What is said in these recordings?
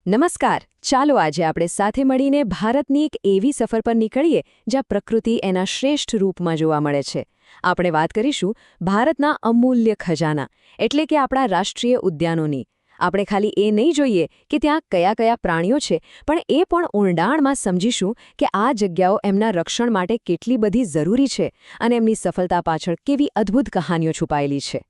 નમસ્કાર. ચાલો આજે આપણે સાથે મળીને ભારતની એક એવી સફર પર નીકળીએ જ્યાં પ્રકૃતિ એના શ્રેષ્ઠ રૂપમાં જોવા મળે છે. આપણે વાત કરીશું ભારતના અમૂલ્ય ખજાના એટલે કે આપણા રાષ્ટ્રીય ઉદ્યાનોની. આપણે ખાલી એ નહીં જોઈએ કે ત્યાં કયા કયા પ્રાણીઓ છે, પણ એ પણ ઊંડાણમાં સમજીશું કે આ જગ્યાઓ એમના રક્ષણ માટે કેટલી બધી જરૂરી છે અને એમની સફળતા પાછળ કેવી અદ્ભુત કહાનીઓ છુપાયેલી છે.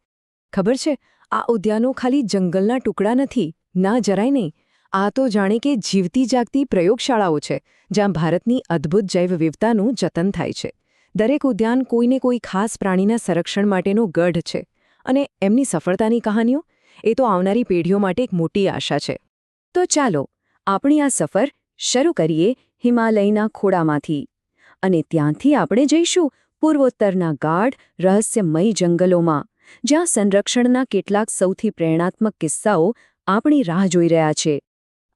ખબર છે, આ ઉદ્યાનો ખાલી જંગલના ટુકડા નથી, ના જરાય નહીં. આ તો જાણે કે જીવતી જાગતી પ્રયોગશાળાઓ છે જ્યાં ભારતની અદ્ભુત જૈવ વિવિધતાનું જતન થાય છે. દરેક ઉદ્યાન કોઈને કોઈ ખાસ પ્રાણીના સંરક્ષણ માટેનો ગઢ છે અને એમની સફળતાની કહાનીઓ એ તો આવનારી પેઢીઓ માટે એક મોટી આશા છે. તો ચાલો આપણી આ સફર શરૂ કરીએ હિમાલયના ખોળામાંથી. અને ત્યાંથી આપણે જઈશું પૂર્વોત્તરના ગાઢ રહસ્યમય જંગલોમાં, જ્યાં સંરક્ષણના કેટલાક સૌથી પ્રેરણાત્મક કિસ્સાઓ આપણી રાહ જોઈ રહ્યા છે.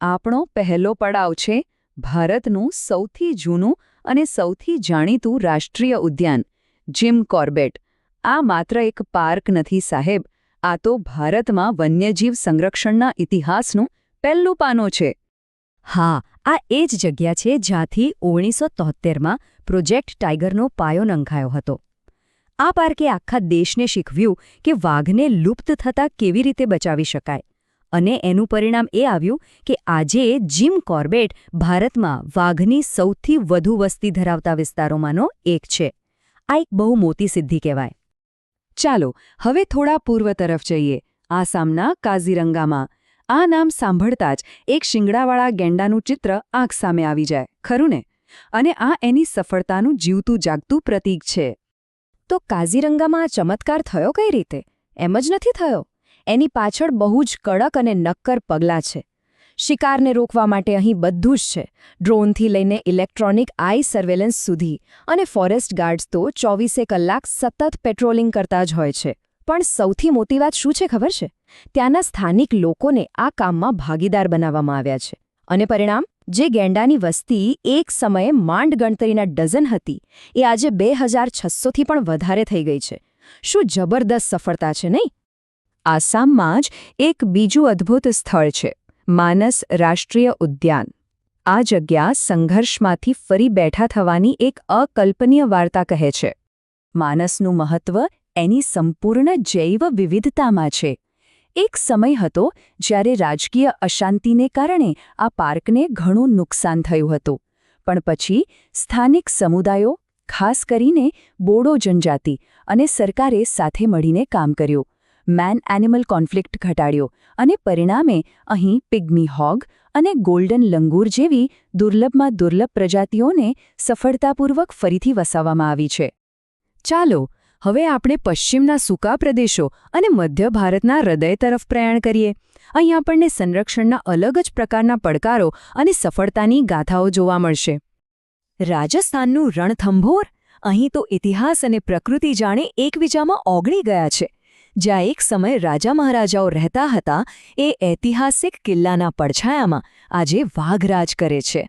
આપણો પહેલો પડાવ છે ભારતનું સૌથી જૂનું અને સૌથી જાણીતું રાષ્ટ્રીય ઉદ્યાન જીમ કોર્બેટ. આ માત્ર એક પાર્ક નથી સાહેબ, આ તો ભારતમાં વન્યજીવ સંરક્ષણના ઇતિહાસનું પહેલું પાનો છે. હા, આ એ જ જગ્યા છે જ્યાંથી 1973માં પ્રોજેક્ટ ટાઇગરનો પાયો નંખાયો હતો. આ પાર્કે આખા દેશને શીખવ્યું કે વાઘને લુપ્ત થતાં કેવી રીતે બચાવી શકાય. અને એનું પરિણામ એ આવ્યું કે આજે જીમ કોર્બેટ ભારતમાં વાઘની સૌથી વધુ વસ્તી ધરાવતા વિસ્તારોમાંનો એક છે. આ એક બહુ મોટી સિદ્ધિ કહેવાય. ચાલો હવે થોડા પૂર્વ તરફ જઈએ, આસામના કાઝીરંગામાં. આ નામ સાંભળતા જ એક શિંગડાવાળા ગેંડાનું ચિત્ર આંખ સામે આવી જાય, ખરું ને? અને આ એની સફળતાનું જીવતું જાગતું પ્રતીક છે. તો કાઝીરંગામાં આ ચમત્કાર થયો કઈ રીતે? એમ જ નથી થયો. એની પાછળ બહુ જ કડક અને નક્કર પગલાં છે. શિકારને રોકવા માટે અહીં બધું જ છે, ડ્રોનથી લઈને ઇલેક્ટ્રોનિક આઈ સર્વેલન્સ સુધી. અને ફોરેસ્ટ ગાર્ડ્સ તો 24 કલાક સતત પેટ્રોલિંગ કરતા જ હોય છે. પણ સૌથી મોટી વાત શું છે ખબર છે? ત્યાંના સ્થાનિક લોકોને આ કામમાં ભાગીદાર બનાવવામાં આવ્યા છે. અને પરિણામ? જે ગેંડાની વસ્તી એક સમયે માંડ ગણતરીના ડઝન હતી, એ આજે 2600થી પણ વધારે થઈ ગઈ છે. શું જબરદસ્ત સફળતા છે, નહીં? આસામમાં જ એક બીજું અદ્ભુત સ્થળ છે, માનસ રાષ્ટ્રીય ઉદ્યાન. આ જગ્યા સંઘર્ષમાંથી ફરી બેઠા થવાની એક અકલ્પનીય વાર્તા કહે છે. માનસનું મહત્વ એની સંપૂર્ણ જૈવ વિવિધતામાં છે. એક સમય હતો જ્યારે રાજકીય અશાંતિને કારણે આ પાર્કને ઘણું નુકસાન થયું હતું. પણ પછી સ્થાનિક સમુદાયો, ખાસ કરીને બોડો જનજાતિ અને સરકારે સાથે મળીને કામ કર્યું. મેન એનિમલ કોન્ફ્લિક્ટ ઘટાડ્યો અને પરિણામે અહીં પિગ્મી હોગ અને ગોલ્ડન લંગૂર જેવી દુર્લભમાં દુર્લભ પ્રજાતિઓને સફળતાપૂર્વક ફરીથી વસાવવામાં આવી છે. ચાલો હવે આપણે પશ્ચિમના સૂકા પ્રદેશો અને મધ્ય ભારતના હૃદય તરફ પ્રયાણ કરીએ. અહીં આપણને સંરક્ષણના અલગ જ પ્રકારના પડકારો અને સફળતાની ગાથાઓ જોવા મળશે. રાજસ્થાનનું રણથંભોર. અહીં તો ઇતિહાસ અને પ્રકૃતિ જાણે એકબીજામાં ઓગળી ગયા છે. જ્યાં એક સમય રાજા મહારાજાઓ રહેતા હતા, એ ઐતિહાસિક કિલ્લાના પડછાયામાં આજે વાઘ રાજ કરે છે.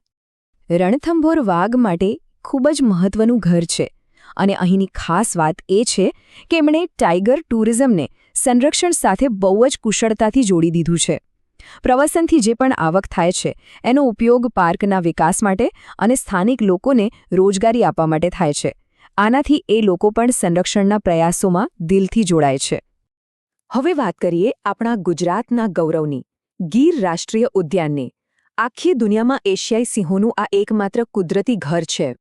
રણથંભોર વાઘ માટે ખૂબ જ મહત્વનું ઘર છે. અને અહીંની ખાસ વાત એ છે કે એમણે ટાઇગર ટુરિઝમને સંરક્ષણ સાથે બહુ જ કુશળતાથી જોડી દીધું છે. પ્રવાસનથી જે પણ આવક થાય છે, એનો ઉપયોગ પાર્કના વિકાસ માટે અને સ્થાનિક લોકોને રોજગારી આપવા માટે થાય છે. આનાથી એ લોકો પણ સંરક્ષણના પ્રયાસોમાં દિલથી જોડાય છે. હવે વાત કરીએ આપણા ગુજરાતના ગૌરવની, ગીર રાષ્ટ્રીય ઉદ્યાનની. આખી દુનિયામાં એશિયાઈ સિંહોનું આ એકમાત્ર કુદરતી ઘર છે.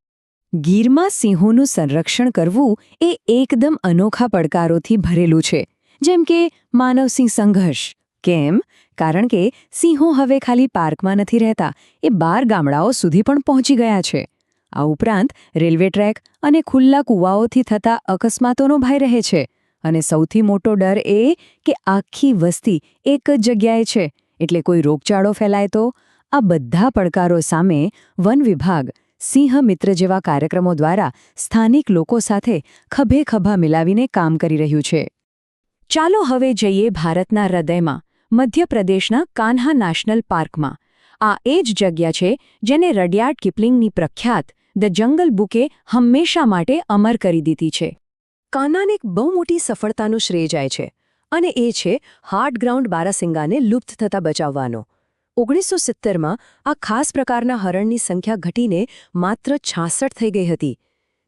ગીરમાં સિંહોનું સંરક્ષણ કરવું એ એકદમ અનોખા પડકારોથી ભરેલું છે, જેમ કે માનવ-સિંહ સંઘર્ષ. કેમ? કારણ કે સિંહો હવે ખાલી પાર્કમાં નથી રહેતા, એ 12 ગામડાઓ સુધી પણ પહોંચી ગયા છે. આ ઉપરાંત રેલવે ટ્રેક અને ખુલ્લા કૂવાઓથી થતા અકસ્માતોનો ભય રહે છે. અને સૌથી મોટો ડર એ કે આખી વસ્તી એક જ જગ્યાએ છે, એટલે કોઈ રોગચાળો ફેલાય તો. આ બધા પડકારો સામે વન વિભાગ સિંહ મિત્ર જેવા કાર્યક્રમો દ્વારા સ્થાનિક લોકો સાથે ખભે ખભા મિલાવીને કામ કરી રહ્યું છે. ચાલો હવે જઈએ ભારતના હૃદયમાં, મધ્યપ્રદેશના કાન્હા નેશનલ પાર્કમાં. આ એ જ જગ્યા છે જેને રડિયાર્ડ કિપલિંગની પ્રખ્યાત ધ જંગલ બુકે હંમેશા માટે અમર કરી દીધી છે. કાન્હાને એક બહુ મોટી સફળતાનું શ્રેય જાય છે, અને એ છે હાર્ડ ગ્રાઉન્ડ બારાસિંગાને લુપ્ત થતા બચાવવાનો. 1970માં આ ખાસ પ્રકારના હરણની સંખ્યા ઘટીને માત્ર 66 થઈ ગઈ હતી.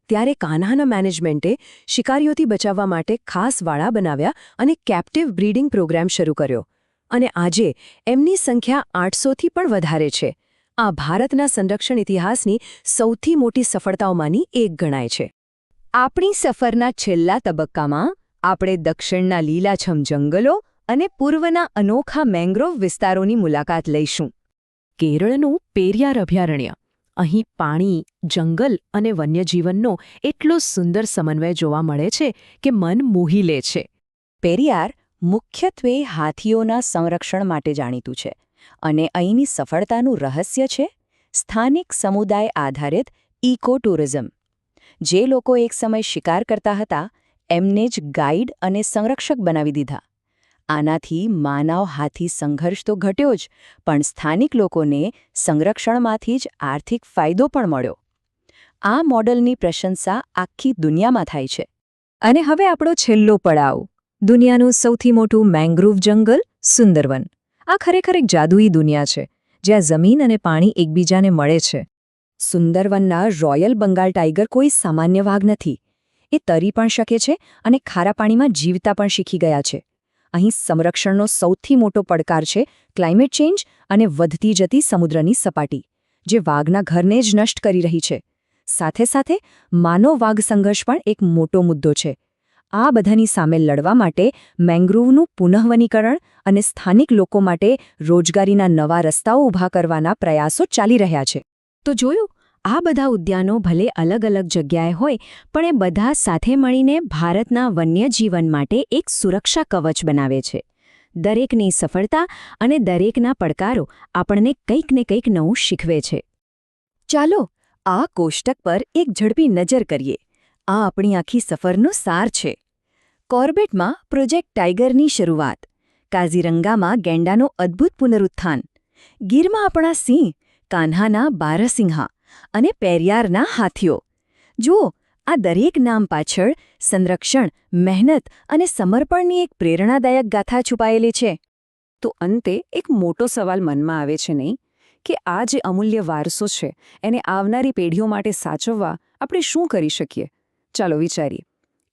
ત્યારે કાન્હાના મેનેજમેન્ટે શિકારીઓથી બચાવવા માટે ખાસ વાડા બનાવ્યા અને કેપ્ટિવ બ્રીડિંગ પ્રોગ્રામ શરૂ કર્યો. અને આજે એમની સંખ્યા 800થી પણ વધારે છે. આ ભારતના સંરક્ષણ ઇતિહાસની સૌથી મોટી સફળતાઓમાંની એક ગણાય છે. આપણી સફરના છેલ્લા તબક્કામાં આપણે દક્ષિણના લીલાછમ જંગલો અને પૂર્વના અનોખા મેંગ્રોવ વિસ્તારોની મુલાકાત લઈશું. કેરળનું પેરિયાર અભયારણ્ય. અહીં પાણી, જંગલ અને વન્યજીવનનો એટલો સુંદર સમન્વય જોવા મળે છે કે મન મોહી લે છે. પેરિયાર મુખ્યત્વે હાથીઓના સંરક્ષણ માટે જાણીતું છે અને અહીંની સફળતાનું રહસ્ય છે સ્થાનિક સમુદાય આધારિત ઇકો ટુરિઝમ. જે લોકો એક સમય શિકાર કરતા હતા એમને જ ગાઈડ અને સંરક્ષક બનાવી દીધા. આનાથી માનવ-હાથી સંઘર્ષ તો ઘટ્યો જ, પણ સ્થાનિક લોકોને સંરક્ષણમાંથી જ આર્થિક ફાયદો પણ મળ્યો. આ મોડલની પ્રશંસા આખી દુનિયામાં થાય છે. અને હવે આપણો છેલ્લો પડાવ, દુનિયાનું સૌથી મોટું મેંગ્રોવ જંગલ, સુંદરવન. આ ખરેખર એક જાદુઈ દુનિયા છે, જ્યાં જમીન અને પાણી એકબીજાને મળે છે. સુંદરવનના રોયલ બંગાળ ટાઇગર કોઈ સામાન્ય વાઘ નથી. એ તરી પણ શકે છે અને ખારા પાણીમાં જીવતા પણ શીખી ગયા છે. અહીં સંરક્ષણનો સૌથી મોટો પડકાર છે ક્લાઇમેટ ચેન્જ અને વધતી જતી સમુદ્રની સપાટી, જે વાઘના ઘરને જ નષ્ટ કરી રહી છે. સાથે સાથે માનવ-વાઘ સંઘર્ષ પણ એક મોટો મુદ્દો છે. આ બધાની સામે લડવા માટે મેંગ્રોવનું પુનઃવનીકરણ અને સ્થાનિક લોકો માટે રોજગારીના નવા રસ્તાઓ ઊભા કરવાના પ્રયાસો ચાલી રહ્યા છે. તો જોયું, આ બધા ઉદ્યાનો ભલે અલગ અલગ જગ્યાએ હોય, પણ એ બધા સાથે મળીને ભારતના વન્યજીવન માટે એક સુરક્ષા કવચ બનાવે છે. દરેકની સફળતા અને દરેકના પડકારો આપણને કંઈક ને કંઈક નવું શીખવે છે. ચાલો આ કોષ્ટક પર એક ઝડપી નજર કરીએ. આ આપણી આખી સફરનો સાર છે. કોર્બેટમાં પ્રોજેક્ટ ટાઇગરની શરૂઆત, કાઝીરંગામાં ગેંડાનો અદ્ભુત પુનરુત્થાન, ગીરમાં આપણા સિંહ, કાન્હાના બારસિંહા અને પેરિયારના હાથીઓ. જુઓ, આ દરેક નામ પાછળ સંરક્ષણ, મહેનત અને સમર્પણની એક પ્રેરણાદાયક ગાથા છુપાયેલી છે. તો અંતે એક મોટો સવાલ મનમાં આવે છે નહીં, કે આ જે અમૂલ્ય વારસો છે એને આવનારી પેઢીઓ માટે સાચવવા આપણે શું કરી શકીએ? ચાલો વિચારીએ.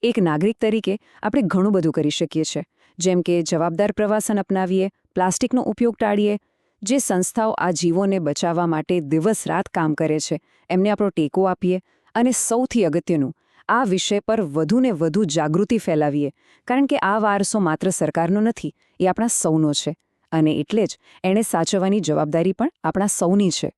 એક નાગરિક તરીકે આપણે ઘણું બધું કરી શકીએ છીએ, જેમ કે જવાબદાર પ્રવાસન અપનાવીએ, પ્લાસ્ટિકનો ઉપયોગ ટાળીએ. જે સંસ્થાઓ આ જીવોને બચાવવા માટે દિવસ-રાત કામ કરે છે એમને આપણો ટેકો આપીએ, અને સૌથી અગત્યનું, આ વિષય પર વધુને વધુ જાગૃતિ ફેલાવીએ, કારણ કે આ વારસો માત્ર સરકારનો નથી, એ આપણા સૌનો છે. અને એટલે જ એને સાચવવાની જવાબદારી પણ આપણા સૌની છે.